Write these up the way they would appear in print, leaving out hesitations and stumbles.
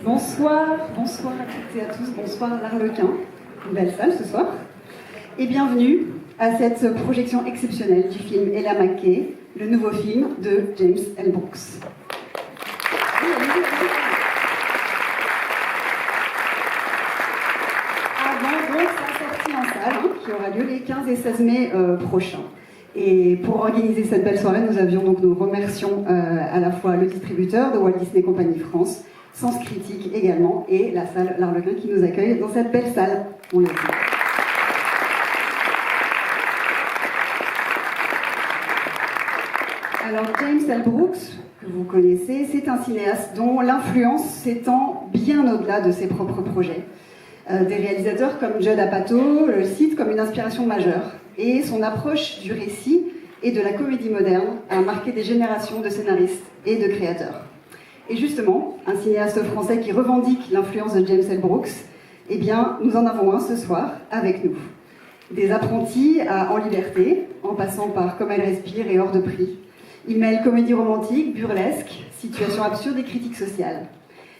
Bonsoir à toutes et à tous, bonsoir l'Arlequin, une belle salle ce soir, et bienvenue à cette projection exceptionnelle du film Ella McKay, le nouveau film de James L. Brooks. Avant donc sa sortie en salle, qui aura lieu les 15 et 16 mai prochains. Et pour organiser cette belle soirée, nous remercions à la fois le distributeur de Walt Disney Company France, Sens Critique également, et la salle L'Arlequin qui nous accueille dans cette belle salle. On le dit. Alors James L. Brooks, que vous connaissez, c'est un cinéaste dont l'influence s'étend bien au-delà de ses propres projets. Des réalisateurs comme Judd Apatow le citent comme une inspiration majeure. Et son approche du récit et de la comédie moderne a marqué des générations de scénaristes et de créateurs. Et justement, un cinéaste français qui revendique l'influence de James L. Brooks, eh bien, nous en avons un ce soir avec nous. Des apprentis en liberté, en passant par Comme elle respire et Hors de prix. Il mêle comédie romantique, burlesque, situation absurde et critique sociale.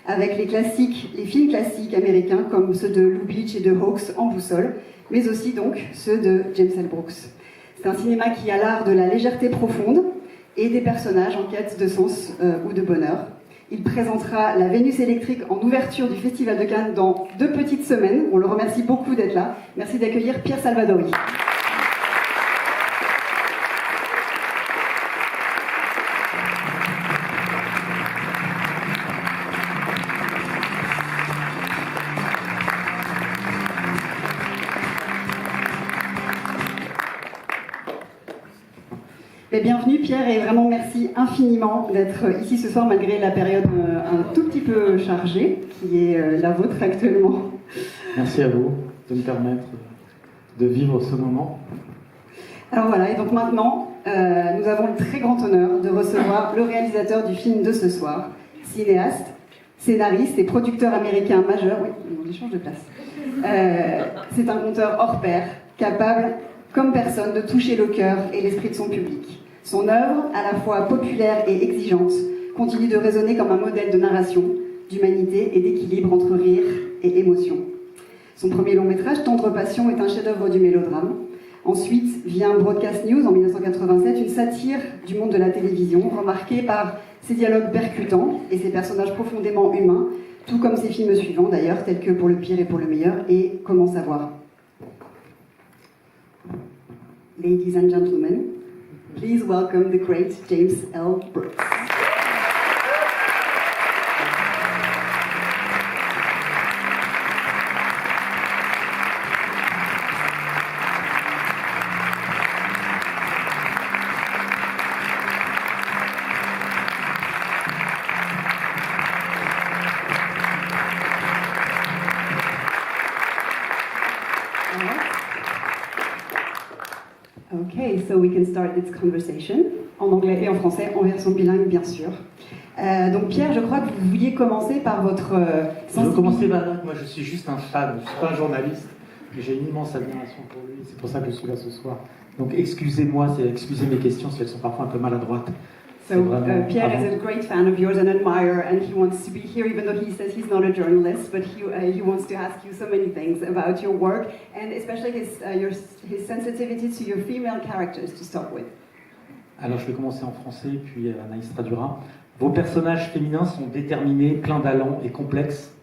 Avec les films classiques américains comme ceux de Lou Beach et de Hawks en boussole, mais aussi donc ceux de James L. Brooks. C'est un cinéma qui a l'art de la légèreté profonde et des personnages en quête de sens ou de bonheur. Il présentera La Vénus électrique en ouverture du Festival de Cannes dans 2 petites semaines. On le remercie beaucoup d'être là. Merci d'accueillir Pierre Salvadori. Bienvenue Pierre et vraiment merci infiniment d'être ici ce soir malgré la période un tout petit peu chargée qui est la vôtre actuellement. Merci à vous de me permettre de vivre ce moment. Alors voilà, et donc maintenant nous avons le très grand honneur de recevoir le réalisateur du film de ce soir, cinéaste, scénariste et producteur américain majeur. Oui, on échange de place. C'est un conteur hors pair, capable comme personne de toucher le cœur et l'esprit de son public. Son œuvre, à la fois populaire et exigeante, continue de résonner comme un modèle de narration, d'humanité et d'équilibre entre rire et émotion. Son premier long métrage, Tendre Passion, est un chef-d'œuvre du mélodrame. Ensuite vient Broadcast News en 1987, une satire du monde de la télévision, remarquée par ses dialogues percutants et ses personnages profondément humains, tout comme ses films suivants d'ailleurs, tels que Pour le pire et pour le meilleur et Comment savoir. Ladies and gentlemen, please welcome the great James L. Brooks. Okay, so we can start this conversation en anglais et en français, en version bilingue bien sûr. Donc Pierre, je crois que vous vouliez commencer par votre Je veux commencer par moi, je suis juste un fan, je ne suis pas un journaliste, mais j'ai une immense admiration pour lui, c'est pour ça que je suis là ce soir. Donc excusez-moi, excusez mes questions si elles sont parfois un peu maladroites. So Pierre is a great fan of yours and admirer, and he wants to be here even though he says he's not a journalist, but he wants to ask you so many things about your work, and especially his sensitivity to your female characters to start with. Alors je vais commencer en français, puis Anaïs traduira. Vos personnages féminins sont déterminés, pleins d'allant et complexes.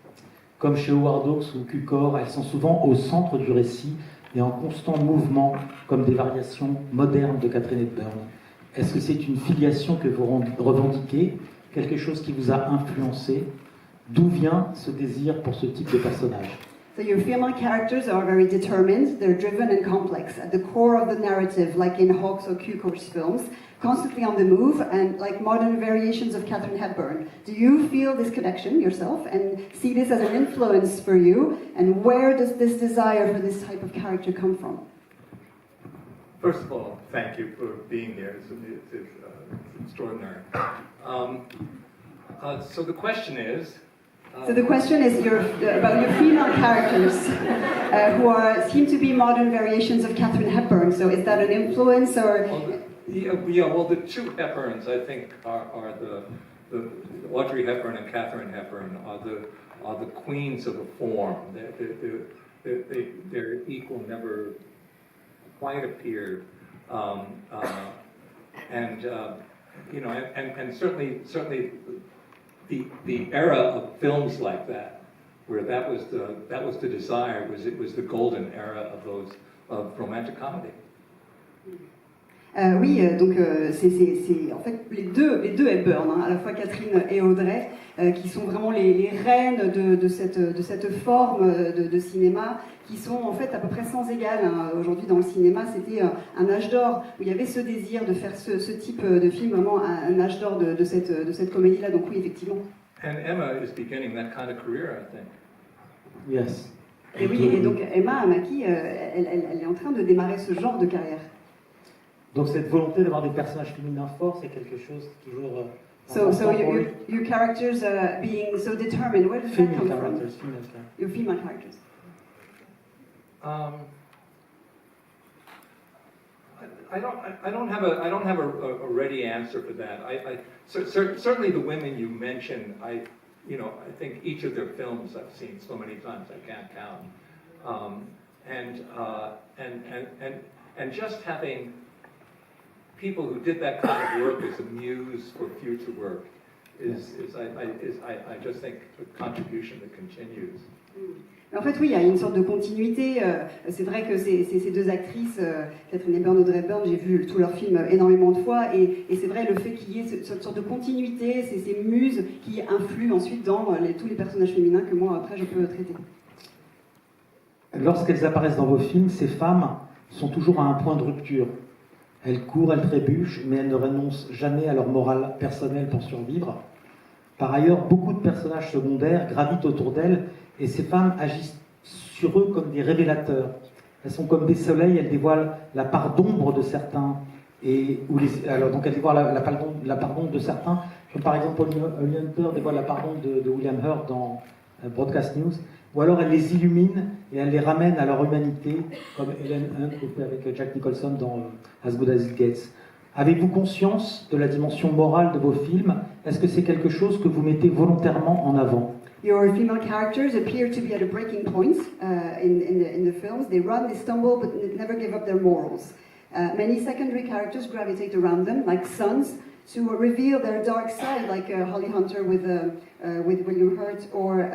Comme chez Howard Hawks ou Cukor, elles sont souvent au centre du récit et en constant mouvement, comme des variations modernes de Catherine Hepburn. Est-ce que c'est une filiation que vous revendiquez, quelque chose qui vous a influencé? D'où vient ce désir pour ce type de personnage? So your female characters are very determined, they're driven and complex, at the core of the narrative, like in Hawks or Cukor's films, constantly on the move, and like modern variations of Katharine Hepburn. Do you feel this connection yourself and see this as an influence for you? And where does this desire for this type of character come from? First of all, thank you for being here. It's extraordinary. So the question is... So the question is about your female characters who seem to be modern variations of Katharine Hepburn. So is that an influence or... Well, the two Hepburns, I think, are Audrey Hepburn and Katharine Hepburn are the queens of the form. Their equal never quite appeared, and certainly the era of films like that, where that was the desire, it was the golden era of romantic comedy. Oui, donc c'est en fait les deux Hepburn, hein, à la fois Catherine et Audrey, qui sont vraiment les reines de cette forme de cinéma, qui sont en fait à peu près sans égal. Hein. Aujourd'hui dans le cinéma, c'était un âge d'or où il y avait ce désir de faire ce type de film, vraiment un âge d'or de cette comédie-là. Donc oui, effectivement. And Emma is beginning that kind of career, I think. Yes. Et oui, et donc Emma Mackey, elle est en train de démarrer ce genre de carrière. Donc cette volonté d'avoir des personnages féminins forts, c'est quelque chose toujours. So your characters being so determined, where does that come from? Your female characters. I don't have a ready answer for that. Certainly the women you mentioned, I think each of their films I've seen so many times I can't count. And just having people who did that kind of work as a muse for future work I just think a contribution that continues. En fait, oui, il y a une sorte de continuité. C'est vrai que ces deux actrices, Catherine Hepburn et Audrey Hepburn, j'ai vu tous leurs films énormément de fois, et c'est vrai le fait qu'il y ait cette sorte de continuité, ces muses qui influent ensuite dans tous les personnages féminins que moi, après, je peux traiter. Lorsqu'elles apparaissent dans vos films, ces femmes sont toujours à un point de rupture. Elles courent, elles trébuchent, mais elles ne renoncent jamais à leur morale personnelle pour survivre. Par ailleurs, beaucoup de personnages secondaires gravitent autour d'elles, et ces femmes agissent sur eux comme des révélateurs. Elles sont comme des soleils, elles dévoilent la part d'ombre de certains. Donc elles dévoilent la part d'ombre de certains. Comme par exemple, Holly Hunter dévoile la part d'ombre de William Hurt dans Broadcast News. Ou alors elle les illumine et elle les ramène à leur humanité, comme Helen Hunt fait avec Jack Nicholson dans As Good As It Gets. Avez-vous conscience de la dimension morale de vos films? Est-ce que c'est quelque chose que vous mettez volontairement en avant? Your female characters appear to be at a breaking point in the films. They run, they stumble, but never give up their morals. Many secondary characters gravitate around them, like sons, to reveal their dark side, like Holly Hunter with William Hurt, or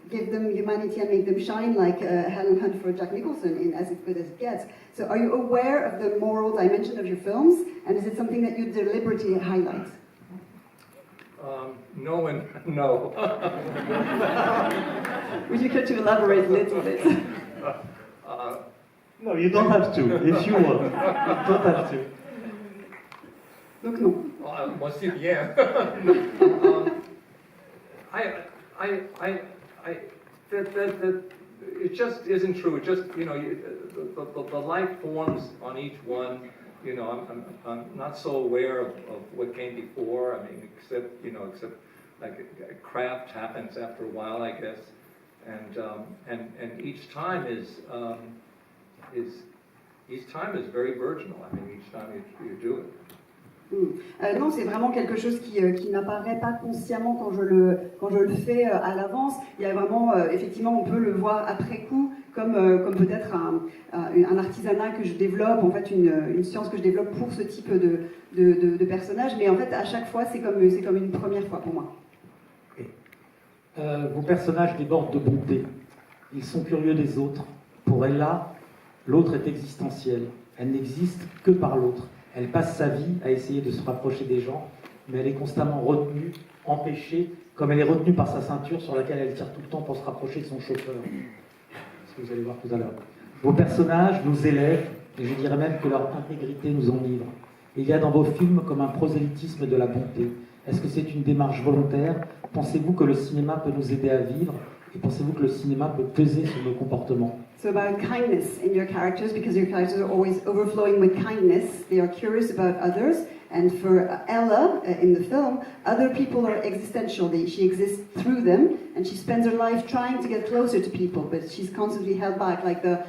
give them humanity and make them shine, like Helen Hunt for Jack Nicholson in As Good As It Gets. So are you aware of the moral dimension of your films, and is it something that you deliberately highlight? No and no. Would you care to elaborate a little bit? No, you don't have to, if you want. You don't have to. Donc non. Moi c'est bien. It just isn't true. It just, the life forms on each one. I'm not so aware of what came before. I mean, except like craft happens after a while, I guess. And each time is very virginal. I mean, each time you do it. Non, c'est vraiment quelque chose qui n'apparaît pas consciemment quand je le fais à l'avance. Il y a vraiment, effectivement, on peut le voir après coup, comme peut-être un artisanat que je développe, en fait une science que je développe pour ce type de personnage. Mais en fait, à chaque fois, c'est comme une première fois pour moi. Vos personnages débordent de bonté. Ils sont curieux des autres. Pour Ella, l'autre est existentiel. Elle n'existe que par l'autre. Elle passe sa vie à essayer de se rapprocher des gens, mais elle est constamment retenue, empêchée, comme elle est retenue par sa ceinture sur laquelle elle tire tout le temps pour se rapprocher de son chauffeur. C'est ce que vous allez voir tout à l'heure. Vos personnages nous élèvent, et je dirais même que leur intégrité nous enivre. Il y a dans vos films comme un prosélytisme de la bonté. Est-ce que c'est une démarche volontaire? Pensez-vous que le cinéma peut nous aider à vivre? Et pensez-vous que le cinéma peut peser sur nos comportements? So about kindness in your characters, because your characters are always overflowing with kindness. They are curious about others. And for Ella in the film, other people are existential. She exists through them, and she spends her life trying to get closer to people, but she's constantly held back, like the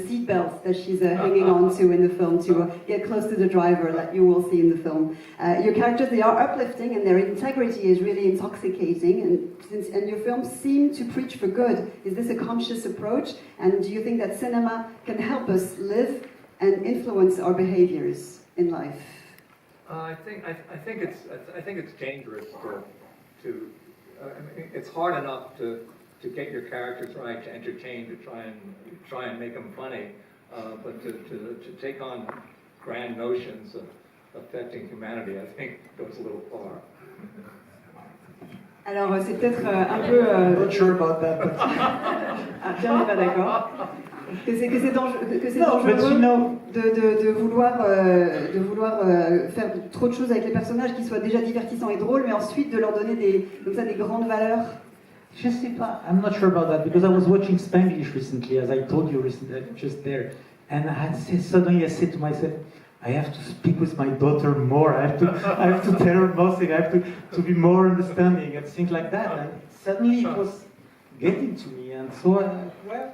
seat belts that she's hanging on to in the film to get close to the driver, that you will see in the film. Your characters, they are uplifting, and their integrity is really intoxicating, and your films seem to preach for good. Is this a conscious approach? And do you think that cinema can help us live and influence our behaviors in life? I think it's dangerous to I mean, it's hard enough to get your characters right, to entertain, to try and make them funny, but to take on grand notions of affecting humanity, I think goes a little far. Alors c'est peut-être un peu. I'm not sure about that, but Pierre n'est pas d'accord. Que c'est dangereux but you know, de vouloir faire trop de choses avec les personnages qui soient déjà divertissants et drôles, mais ensuite de leur donner des grandes valeurs. je sais pas, I'm not sure about that because I was watching Spanglish recently, as I told you recently, just there, and suddenly I said to myself, I have to speak with my daughter more. I have to tell her more things. I have to be more understanding and things like that. And suddenly it was getting to me, and so well.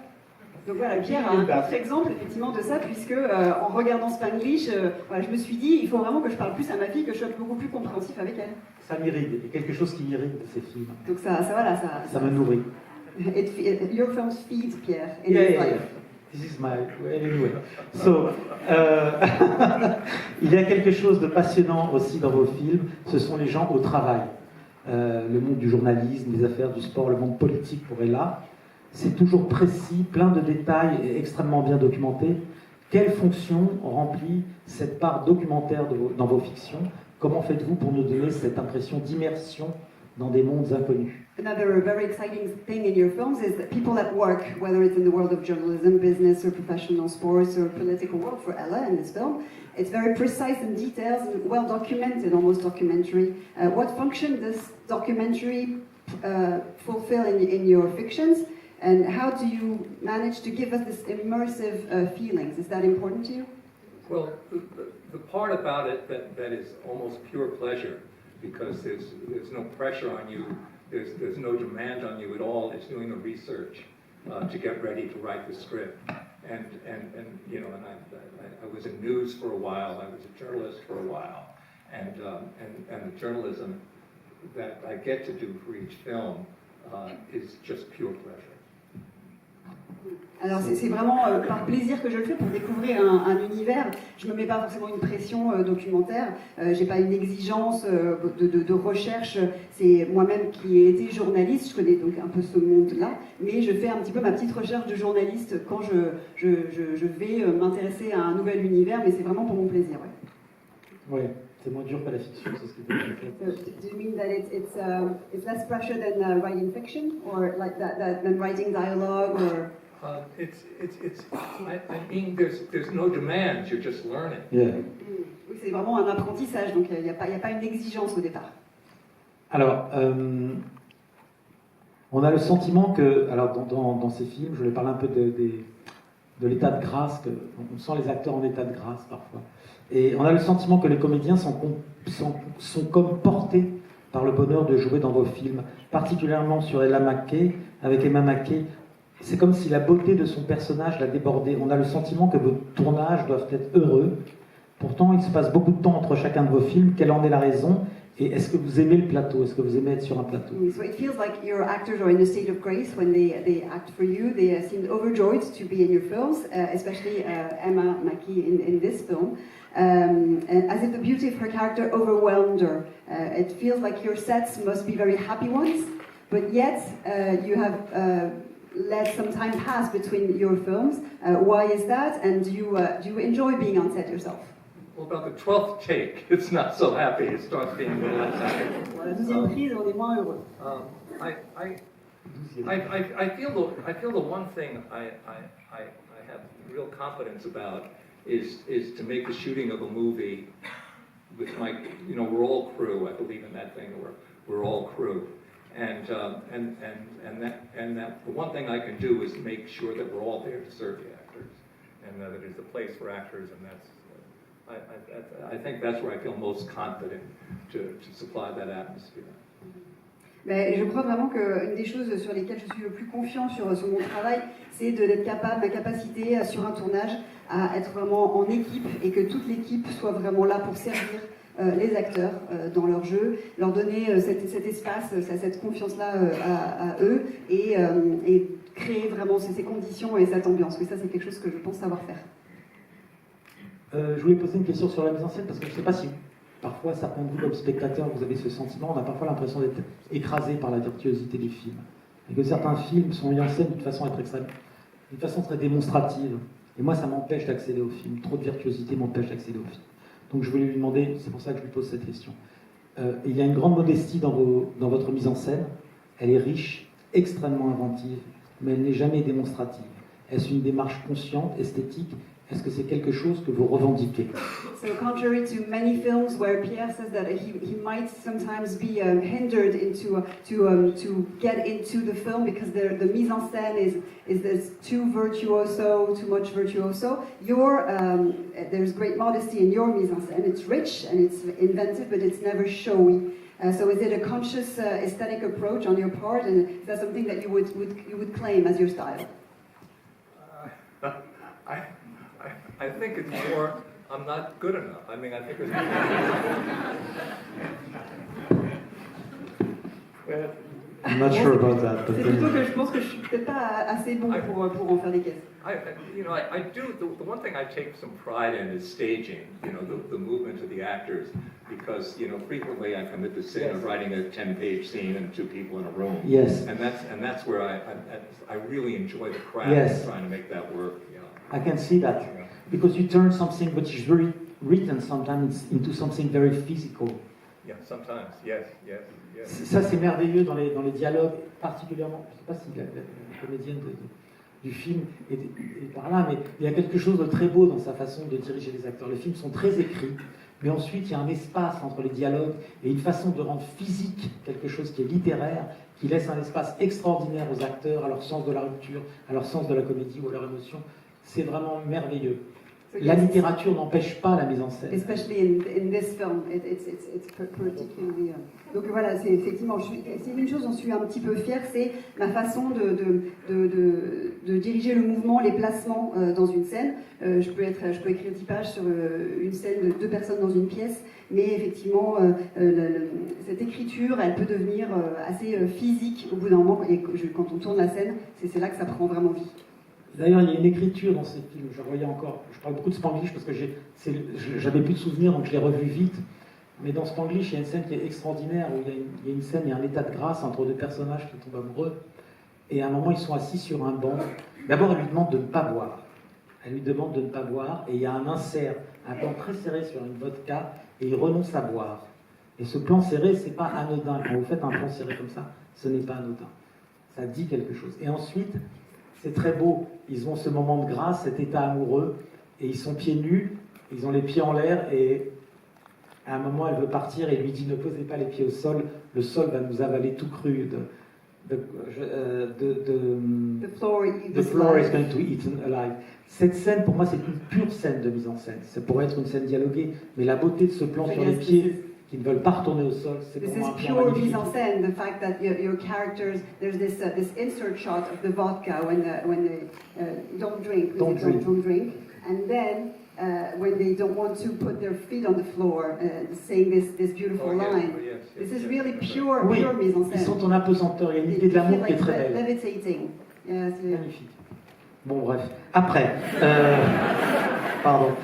Donc voilà, Pierre a un autre exemple effectivement de ça, puisque en regardant Spanglish, voilà, je me suis dit, il faut vraiment que je parle plus à ma fille, que je sois beaucoup plus compréhensif avec elle. Ça m'irrite, il y a quelque chose qui m'irrite de ces films. Donc ça me nourrit. Your films feed Pierre in Yeah, his yeah, life. yeah. This is my anyway. So, il y a quelque chose de passionnant aussi dans vos films. Ce sont les gens au travail, le monde du journalisme, des affaires, du sport, le monde politique pour Ella. C'est toujours précis, plein de détails et extrêmement bien documenté. Quelle fonction remplit cette part documentaire dans vos fictions? Comment faites-vous pour nous donner cette impression d'immersion dans des mondes inconnus? Another very exciting thing in your films is that people at work, whether it's in the world of journalism, business, or professional sports, or political work, for Ella in this film, it's very precise and detailed and well documented, almost documentary. What function does documentary fulfill in your fictions? And how do you manage to give us this immersive feelings? Is that important to you? Well, the part about it that is almost pure pleasure, because there's no pressure on you, there's no demand on you at all. It's doing the research to get ready to write the script, and you know, and I was in news for a while. I was a journalist for a while, and the journalism that I get to do for each film is just pure pleasure. Alors c'est vraiment par plaisir que je le fais, pour découvrir un univers. Je ne me mets pas forcément une pression documentaire, j'ai pas une exigence de recherche. C'est moi-même qui ai été journaliste, je connais donc un peu ce monde-là, mais je fais un petit peu ma petite recherche de journaliste quand je vais m'intéresser à un nouvel univers, mais c'est vraiment pour mon plaisir. Oui, c'est moins dur que la fiction, c'est ce que tu veux dire. Do you mean that it's less pressure than writing fiction, or like that than writing dialogue, or? I mean, there's no demand. You're just learning. Yeah. Oui, c'est vraiment un apprentissage, donc il n'y a pas une exigence au départ. Alors, on a le sentiment que, alors dans ces films, je voulais parler un peu de l'état de grâce, on sent les acteurs en état de grâce parfois. Et on a le sentiment que les comédiens sont comme portés par le bonheur de jouer dans vos films, particulièrement sur Ella McKay, avec Emma McKay. C'est comme si la beauté de son personnage la débordait. On a le sentiment que vos tournages doivent être heureux. Pourtant, il se passe beaucoup de temps entre chacun de vos films. Quelle en est la raison? Et est-ce que vous aimez le plateau? Est-ce que vous aimez être sur un plateau? So it feels like your actors are in a state of grace when they act for you. They seem overjoyed to be in your films, especially Emma Mackey in this film. And as if the beauty of her character overwhelmed her. It feels like your sets must be very happy ones, but yet you have let some time pass between your films. Why is that? And do you enjoy being on set yourself? Well, about the 12th take, it's not so happy. It starts being a little less happy. La deuxième prise, on est moins heureux. I feel the one thing I have real confidence about is to make the shooting of a movie with my, you know, we're all crew. I believe in that thing. We're all crew. And that the one thing I can do is make sure that we're all there to serve the actors, and that it is a place for actors, and that's I think that's where I feel most confident to supply that atmosphere. Mais je crois vraiment qu'une des choses sur lesquelles je suis le plus confiant sur mon travail, c'est d'être capable, ma capacité sur un tournage à être vraiment en équipe et que toute l'équipe soit vraiment là pour servir les acteurs dans leur jeu, leur donner cet espace, cette confiance-là à eux et créer vraiment ces conditions et cette ambiance. Mais ça, c'est quelque chose que je pense savoir faire. Je voulais poser une question sur la mise en scène parce que je ne sais pas si parfois, certains de vous comme spectateurs, vous avez ce sentiment, on a parfois l'impression d'être écrasé par la virtuosité du film. Et que certains films sont mis en scène d'une façon très démonstrative. Et moi, ça m'empêche d'accéder au film. Trop de virtuosité m'empêche d'accéder au film. Donc je voulais lui demander, c'est pour ça que je lui pose cette question. Il y a une grande modestie dans votre mise en scène. Elle est riche, extrêmement inventive, mais elle n'est jamais démonstrative. Est-ce une démarche consciente, esthétique? Est-ce que c'est quelque chose que vous revendiquez? So contrary to many films where Pierre says that he might sometimes be hindered to get into the film because the mise en scène is too virtuoso, too much virtuoso. There's great modesty in your mise en scène. It's rich and it's inventive, but it's never showy. So is it a conscious aesthetic approach on your part, and is that something that you would claim as your style? I think it's more, I'm not good enough. I mean, I think it's... Well, I'm not sure about that. C'est plutôt que je pense que je suis peut-être pas assez bon pour en faire des caisses. I do, the one thing I take some pride in is staging, the movement of the actors, because, frequently I commit the sin of writing a 10-page scene and 2 people in a room. Yes. And that's where I really enjoy the craft of trying to make that work. I can see that. Because you turn something which is very written sometimes into something very physical. Yeah, sometimes, yes. Ça, c'est merveilleux dans les dialogues, particulièrement, je ne sais pas si la comédienne du film est par là, mais il y a quelque chose de très beau dans sa façon de diriger les acteurs. Les films sont très écrits, mais ensuite il y a un espace entre les dialogues et une façon de rendre physique quelque chose qui est littéraire, qui laisse un espace extraordinaire aux acteurs, à leur sens de la rupture, à leur sens de la comédie ou à leur émotion. C'est vraiment merveilleux. La littérature n'empêche pas la mise en scène. Especially in this film, it's particularly. Donc voilà, c'est effectivement, c'est une chose dont je suis un petit peu fière, c'est ma façon de diriger le mouvement, les placements dans une scène. Je peux écrire 10 pages sur une scène de 2 personnes dans une pièce, mais effectivement, cette écriture, elle peut devenir assez physique au bout d'un moment, et quand on tourne la scène, c'est là que ça prend vraiment vie. D'ailleurs, il y a une écriture dans ces films, je parle beaucoup de Spanglish parce que j'avais plus de souvenirs, donc je l'ai revu vite. Mais dans Spanglish, il y a une scène qui est extraordinaire, où il y a un état de grâce entre 2 personnages qui tombent amoureux. Et à un moment, ils sont assis sur un banc. D'abord, elle lui demande de ne pas boire. Et il y a un insert, un plan très serré sur une vodka, et il renonce à boire. Et ce plan serré, c'est pas anodin. Quand vous faites un plan serré comme ça, ce n'est pas anodin. Ça dit quelque chose. Et ensuite, c'est très beau, ils ont ce moment de grâce, cet état amoureux, et ils sont pieds nus, ils ont les pieds en l'air, et à un moment elle veut partir et lui dit ne posez pas les pieds au sol, le sol va nous avaler tout cru. The floor is going to eat alive. Cette scène, pour moi, c'est une pure scène de mise en scène. Ça pourrait être une scène dialoguée, mais la beauté de ce plan sur les pieds qui ne veulent pas retourner au sol, c'est pour moi un plan magnifique. This is pure mise en scène. The fact that your characters, there's this insert shot of the vodka when they don't drink, and then when they don't want to put their feet on the floor, saying this beautiful line. This is really pure mise en scène. Ils sont en apesanteur. Il y a une idée de l'amour qui est très belle. Levitating. Yes, magnifique. Bon, bref. Après, pardon.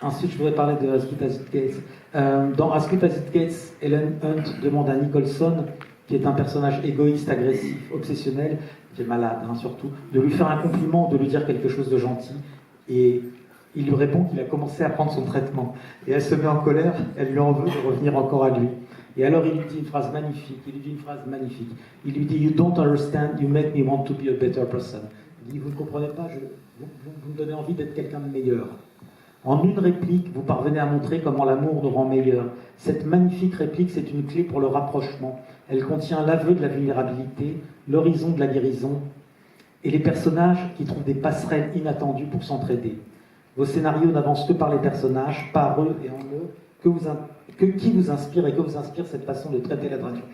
Ensuite, je voudrais parler de As Good As It Gets. Dans As Good As It Gets, Helen Hunt demande à Nicholson, qui est un personnage égoïste, agressif, obsessionnel, qui est malade surtout, de lui faire un compliment, de lui dire quelque chose de gentil. Et il lui répond qu'il a commencé à prendre son traitement. Et elle se met en colère, elle lui en veut de revenir encore à lui. Et alors il lui dit une phrase magnifique, Il lui dit « You don't understand, you make me want to be a better person ». Il dit « Vous ne comprenez pas, vous me donnez envie d'être quelqu'un de meilleur ». En une réplique, vous parvenez à montrer comment l'amour nous rend meilleurs. Cette magnifique réplique, c'est une clé pour le rapprochement. Elle contient l'aveu de la vulnérabilité, l'horizon de la guérison, et les personnages qui trouvent des passerelles inattendues pour s'entraider. Vos scénarios n'avancent que par les personnages, par eux et en eux. Qui vous inspire et que vous inspire cette façon de traiter la dramaturgie?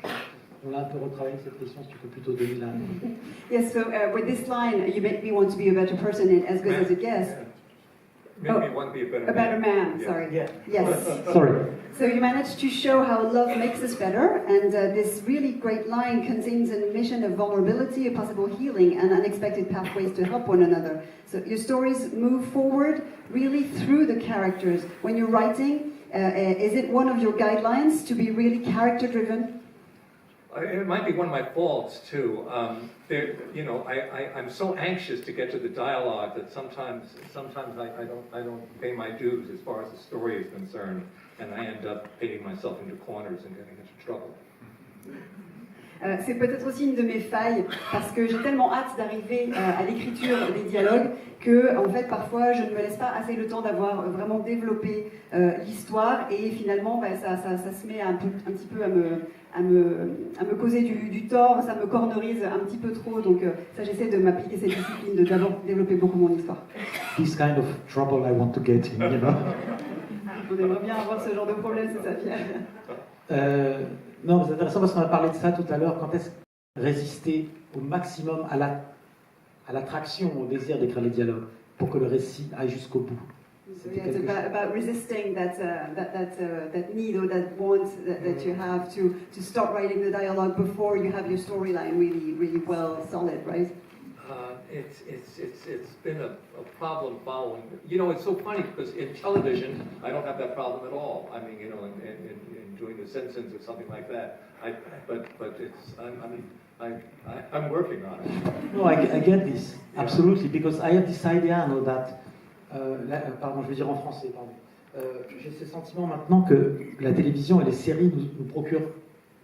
On a un peu retravaillé cette question, si tu peux plutôt donner la... Yes, so with this line, you make me want to be a better person and as good as it gets. Make me want to be A better man, Yeah. sorry. Yeah. Yes. Sorry. So you managed to show how love makes us better, and this really great line contains an admission of vulnerability, a possible healing, and unexpected pathways to help one another. So your stories move forward really through the characters. When you're writing, is it one of your guidelines to be really character-driven? It might be one of my faults too. I'm so anxious to get to the dialogue that sometimes I don't pay my dues as far as the story is concerned, and I end up painting myself into corners and getting into trouble. C'est peut-être aussi une de mes failles, parce que j'ai tellement hâte d'arriver à l'écriture des dialogues que, en fait, parfois, je ne me laisse pas assez le temps d'avoir vraiment développé l'histoire, et finalement, ça se met un petit peu à me causer du tort, ça me cornerise un petit peu trop, donc ça, j'essaie de m'appliquer cette discipline, de d'abord développer beaucoup mon histoire. This kind of trouble I want to get in, you know. On aimerait bien avoir ce genre de problème, c'est ça, Pierre. Non, c'est intéressant parce qu'on a parlé de ça tout à l'heure. Quand est-ce résister au maximum à l'attraction, au désir d'écrire les dialogues pour que le récit aille jusqu'au bout? So yeah, it's about resisting that need or that want that you have to start writing the dialogue before you have your storyline really well solid, right? It's been a problem following. You know, it's so funny because in television, I don't have that problem at all. I mean, you know, in doing The Simpsons or something like that. I'm working on it. No, I get this absolutely because I have this idea now that. Pardon, je vais dire en français. Pardon. J'ai ce sentiment maintenant que la télévision et les séries nous procurent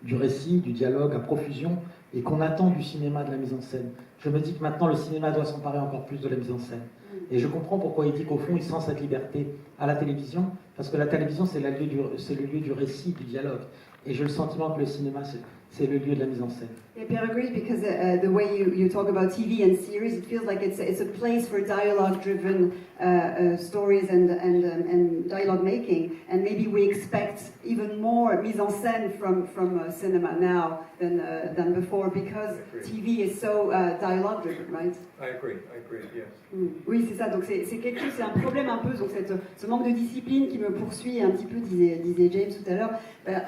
du récit, du dialogue à profusion, et qu'on attend du cinéma de la mise en scène. Je me dis que maintenant le cinéma doit s'emparer encore plus de la mise en scène. Et je comprends pourquoi il dit qu'au fond il sent cette liberté à la télévision, parce que la télévision c'est le lieu du récit, du dialogue. Et j'ai le sentiment que le cinéma c'est le lieu de la mise en scène. Yeah, Pierre agrees because the way you talk about TV and series, it feels like it's a place for dialogue-driven stories and dialogue making, and maybe we expect even more mise en scène from cinema now than before because TV is so dialogue-driven, right? I agree, yes. Oui, c'est ça. Donc c'est quelque chose, c'est un problème un peu. Donc ce manque de discipline qui me poursuit un petit peu, disait James tout à l'heure.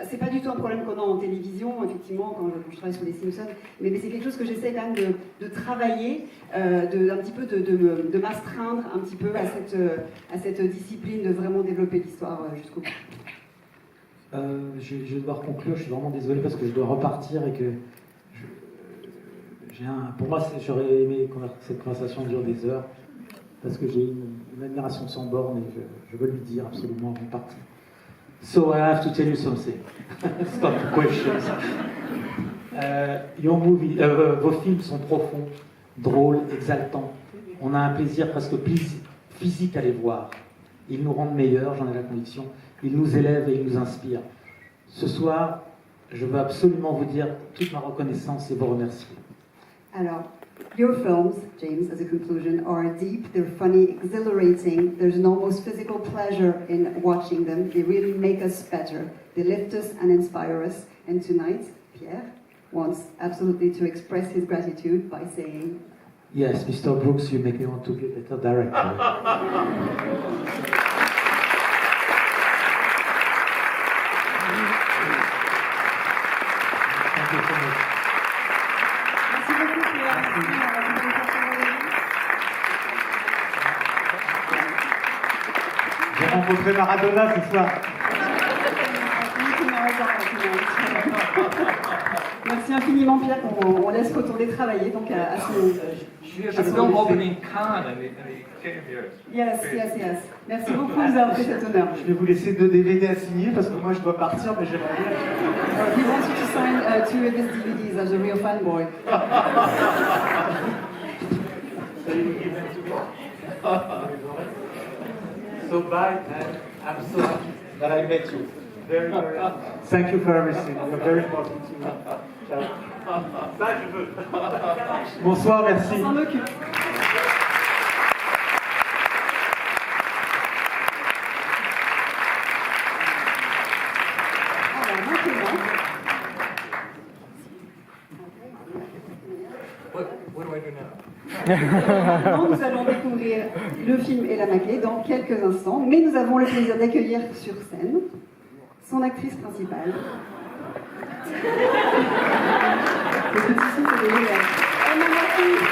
C'est pas du tout un problème qu'on a en télévision, effectivement, quand je travaille sur les Simpsons. Mais c'est quelque chose que j'essaie quand même de travailler, un petit peu de m'astreindre un petit peu à cette discipline, de vraiment développer l'histoire jusqu'au bout. Je vais devoir conclure. Je suis vraiment désolé parce que je dois repartir et que pour moi, j'aurais aimé que cette conversation dure des heures, parce que j'ai une admiration sans borne et je veux lui dire absolument avant de partir. So I have to tell you something. Stop the questions. Vos films sont profonds, drôles, exaltants. On a un plaisir presque physique à les voir. Ils nous rendent meilleurs, j'en ai la conviction. Ils nous élèvent et ils nous inspirent. Ce soir, je veux absolument vous dire toute ma reconnaissance et vous remercier. Alors, your films, James, as a conclusion, are deep, they're funny, exhilarating. There's an almost physical pleasure in watching them. They really make us better. They lift us and inspire us. And tonight, Pierre wants absolutely to express his gratitude by saying, Yes, Mr. Brooks, you make me want to be a better director. J'ai rencontré Maradona ce soir. Merci infiniment Pierre, on laisse retourner travailler donc à ce The film opened in Cannes and he came here. Yes. Merci beaucoup de nous avoir fait cet honneur. Je vais vous laisser 2 DVD à signer parce que moi je dois partir, mais j'aimerais bien. He wants you to sign 2 of his DVDs as a real fanboy. So bye, and I'm so happy that I met you. Very, very happy. Thank you for everything. You're very important to me. Ciao. Ça, je veux. Bonsoir, merci. On s'en occupe. what do I do now? Maintenant, nous allons découvrir le film et la maquette dans quelques instants, mais nous avons le plaisir d'accueillir sur scène son actrice principale. Le petit souffle de l'hiver. Emma Mackey.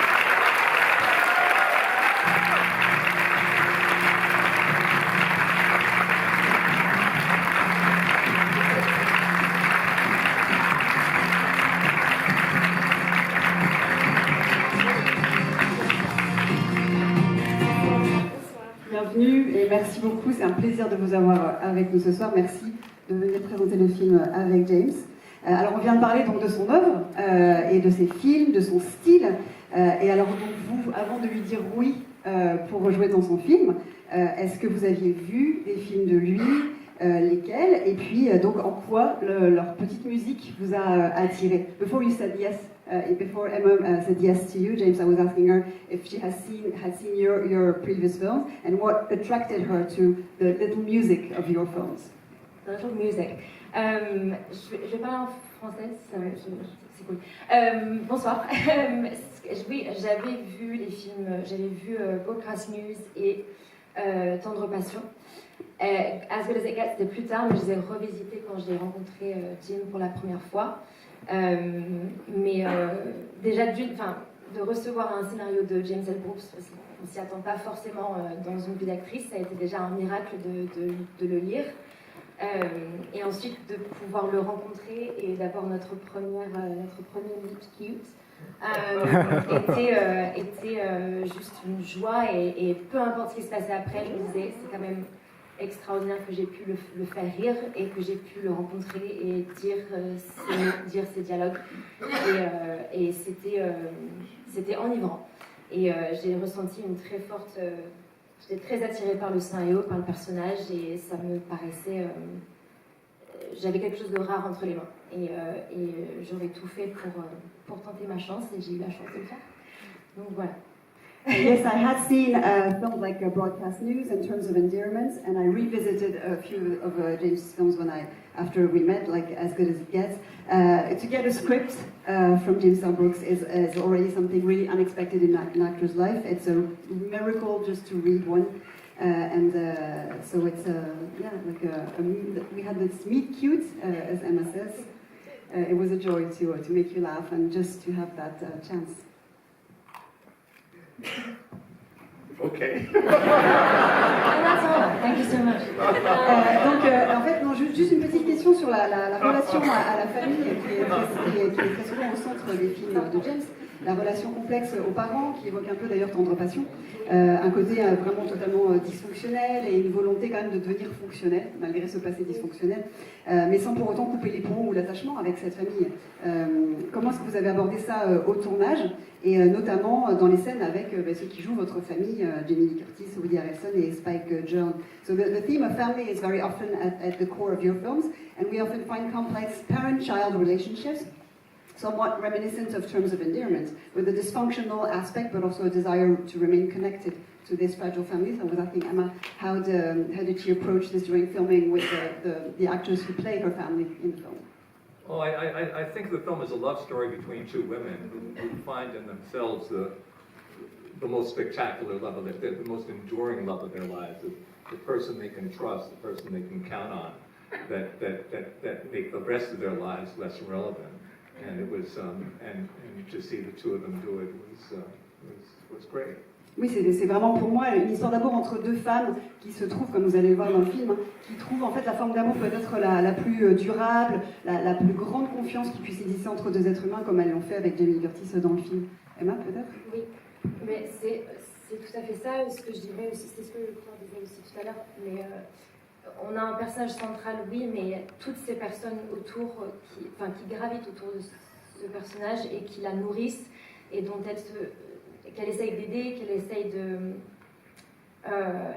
Bienvenue et merci beaucoup, c'est un plaisir de vous avoir avec nous ce soir. Merci de venir présenter le film avec James. Alors on vient de parler donc de son œuvre et de ses films, de son style. Et alors donc vous, avant de lui dire oui pour rejouer dans son film, est-ce que vous aviez vu des films de lui, lesquels, et puis donc en quoi leur petite musique vous a attiré? Before you said yes, before Emma said yes to you, James, I was asking her if she had seen your previous films and what attracted her to the little music of your films. The little music. Je vais parler en français, c'est cool. Bonsoir. Oui, j'avais vu les films, j'avais vu Broadcast News et Tendre Passion. As Good As It Gets, c'était plus tard, mais je les ai revisités quand j'ai rencontré Jim pour la première fois. Mais déjà, de recevoir un scénario de James L. Brooks, on s'y attend pas forcément dans une vie d'actrice, ça a été déjà un miracle de le lire. Et ensuite de pouvoir le rencontrer et d'avoir notre premier meet cute était juste une joie et peu importe ce qui se passait après, je me disais c'est quand même extraordinaire que j'ai pu le faire rire et que j'ai pu le rencontrer et dire ses dialogues et c'était enivrant et j'ai ressenti une très forte j'étais très attirée par le scénario, par le personnage et ça me paraissait j'avais quelque chose de rare entre les mains et j'aurais tout fait pour tenter ma chance et j'ai eu la chance de le faire donc voilà. Yes, I had seen films like Broadcast News in terms of endearments, and I revisited a few of James' films after we met, like As Good As It Gets. To get a script from James L. Brooks is already something really unexpected in an actor's life. It's a miracle just to read one. So it's we had this meet cute, as Emma says. It was a joy to make you laugh and just to have that chance. Okay. That's all. Thank you so much. En fait, non, juste une petite question sur la relation à la famille qui est très souvent au centre des films de James. La relation complexe aux parents, qui évoque un peu d'ailleurs Tendre Passion, un côté vraiment totalement dysfonctionnel et une volonté quand même de devenir fonctionnel, malgré ce passé dysfonctionnel, mais sans pour autant couper les ponts ou l'attachement avec cette famille. Comment est-ce que vous avez abordé ça au tournage, et notamment dans les scènes avec ceux qui jouent votre famille, Jamie Lee Curtis, Woody Harrelson et Spike Jonze? So the theme of family is very often at the core of your films, and we often find complex parent-child relationships, somewhat reminiscent of terms of endearment, with a dysfunctional aspect, but also a desire to remain connected to this fragile family. So I was asking Emma, how did she approach this during filming with the actors who play her family in the film? Oh, I think the film is a love story between two women who find in themselves the most spectacular love of the most enduring love of their lives, the person they can trust, the person they can count on, that make the rest of their lives less relevant. And it was, and to see the two of them do it was great. Oui, c'est vraiment pour moi une histoire d'amour entre deux femmes qui se trouvent, comme vous allez le voir dans le film, hein, qui trouvent en fait la forme d'amour peut-être la plus durable, la plus grande confiance qui puisse exister entre deux êtres humains, comme elles l'ont fait avec Jamie Lee Curtis dans le film. Emma, peut-être? Oui, mais c'est tout à fait ça, ce que je dirais aussi, c'est ce que Claire disait aussi tout à l'heure, mais on a un personnage central, oui, mais toutes ces personnes autour, qui gravitent autour de ce personnage et qui la nourrissent et dont qu'elle essaye d'aider,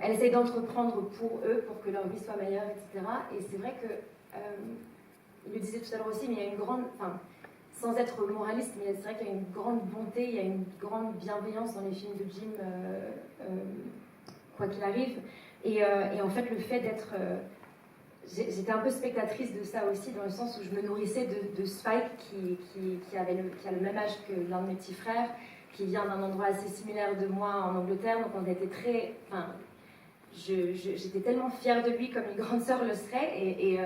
elle essaye d'entreprendre pour eux, pour que leur vie soit meilleure, etc. Et c'est vrai que, il le disait tout à l'heure aussi, mais il y a une grande, sans être moraliste, mais c'est vrai qu'il y a une grande bonté, il y a une grande bienveillance dans les films de Jim, quoi qu'il arrive. Et en fait, le fait d'être... j'étais un peu spectatrice de ça aussi, dans le sens où je me nourrissais de Spike, qui a le même âge que l'un de mes petits frères, qui vient d'un endroit assez similaire de moi en Angleterre, donc on était très... Enfin, j'étais tellement fière de lui comme une grande sœur le serait, et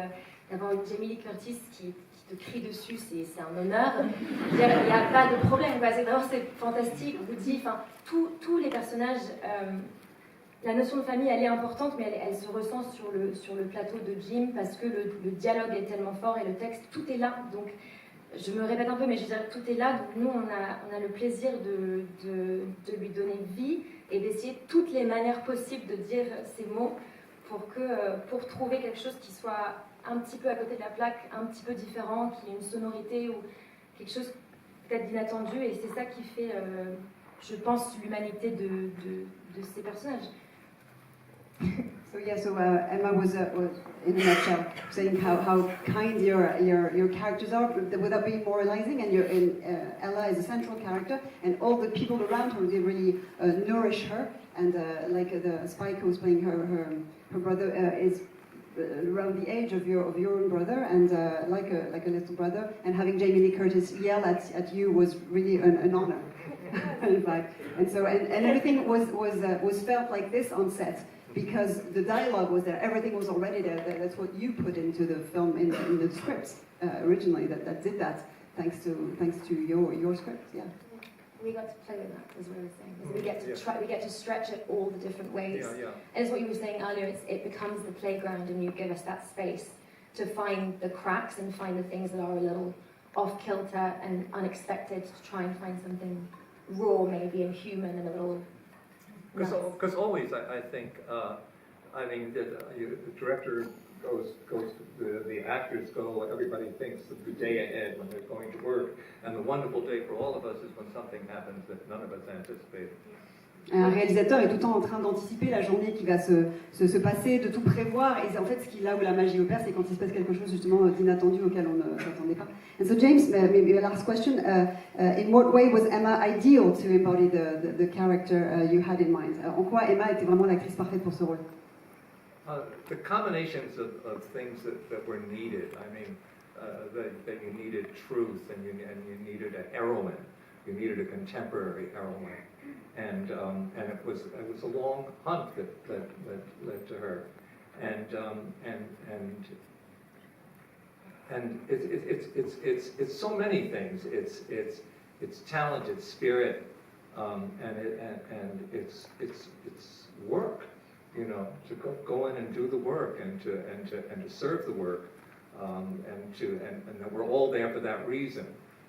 d'avoir une Jamie Lee Curtis qui te crie dessus, c'est un honneur. Il n'y a pas de problème, d'abord c'est fantastique, Woody, enfin, tous les personnages... la notion de famille, elle est importante, mais elle se ressent sur le plateau de Jim, parce que le dialogue est tellement fort et le texte, tout est là. Donc, je me répète un peu, mais je veux dire, tout est là. Donc, nous, on a le plaisir de lui donner vie et d'essayer toutes les manières possibles de dire ces mots pour trouver quelque chose qui soit un petit peu à côté de la plaque, un petit peu différent, qui ait une sonorité ou quelque chose peut-être d'inattendu. Et c'est ça qui fait, je pense, l'humanité de ces personnages. So yeah, Emma was in a nutshell saying how kind your characters are without being moralizing, and Ella is a central character, and all the people around her, they really nourish her, and like the Spike who's playing her brother is around the age of your own brother, and like a little brother, and having Jamie Lee Curtis yell at you was really an honor. In fact, and everything was felt like this on set. Because the dialogue was there, everything was already there. That's what you put into the film, in the scripts originally. That did that, thanks to your script. Yeah. We got to play with that, as we were saying. We get to stretch it all the different ways. Yeah, yeah. And it's what you were saying earlier. It becomes the playground, and you give us that space to find the cracks and find the things that are a little off kilter and unexpected. To try and find something raw, maybe, and human, and a little. Because always, I think, the director goes, the actors go, everybody thinks of the day ahead when they're going to work, and the wonderful day for all of us is when something happens that none of us anticipated. Un réalisateur est tout le temps en train d'anticiper la journée qui va se passer, de tout prévoir, et en fait, là où la magie opère, c'est quand il se passe quelque chose justement d'inattendu auquel on ne s'attendait pas. And so James, maybe a last question, in what way was Emma ideal to embody the character you had in mind? En quoi Emma était vraiment l'actrice parfaite pour ce rôle? The combinations of things that were needed, that you needed truth, and you needed a heroine, you needed a contemporary heroine. And it was a long hunt that led to her, and it's so many things. It's talent, it's spirit, and it's work. You know, to go in and do the work, and to serve the work, and that we're all there for that reason.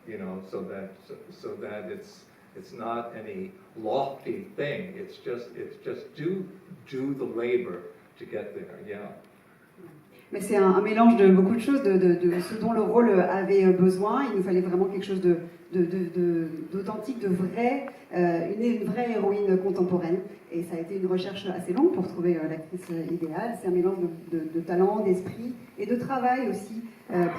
You know, so that it's not any lofty thing. It's just do the labor to get there. Yeah. Mais c'est un mélange de beaucoup de choses, de ce dont le rôle avait besoin. Il nous fallait vraiment quelque chose d'authentique, de vrai, une vraie héroïne contemporaine. Et ça a été une recherche assez longue pour trouver l'actrice idéale. C'est un mélange de talent, d'esprit et de travail aussi,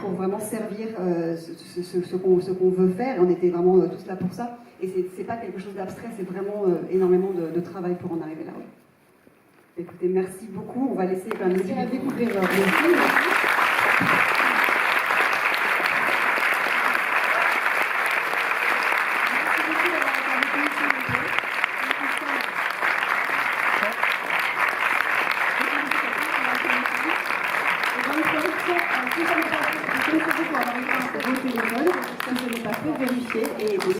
pour vraiment servir ce qu'on veut faire. On était vraiment tous là pour ça. Et c'est pas quelque chose d'abstrait, c'est vraiment énormément de travail pour en arriver là. Écoutez, merci beaucoup. On va laisser quand même découvrir le film. Vérifier et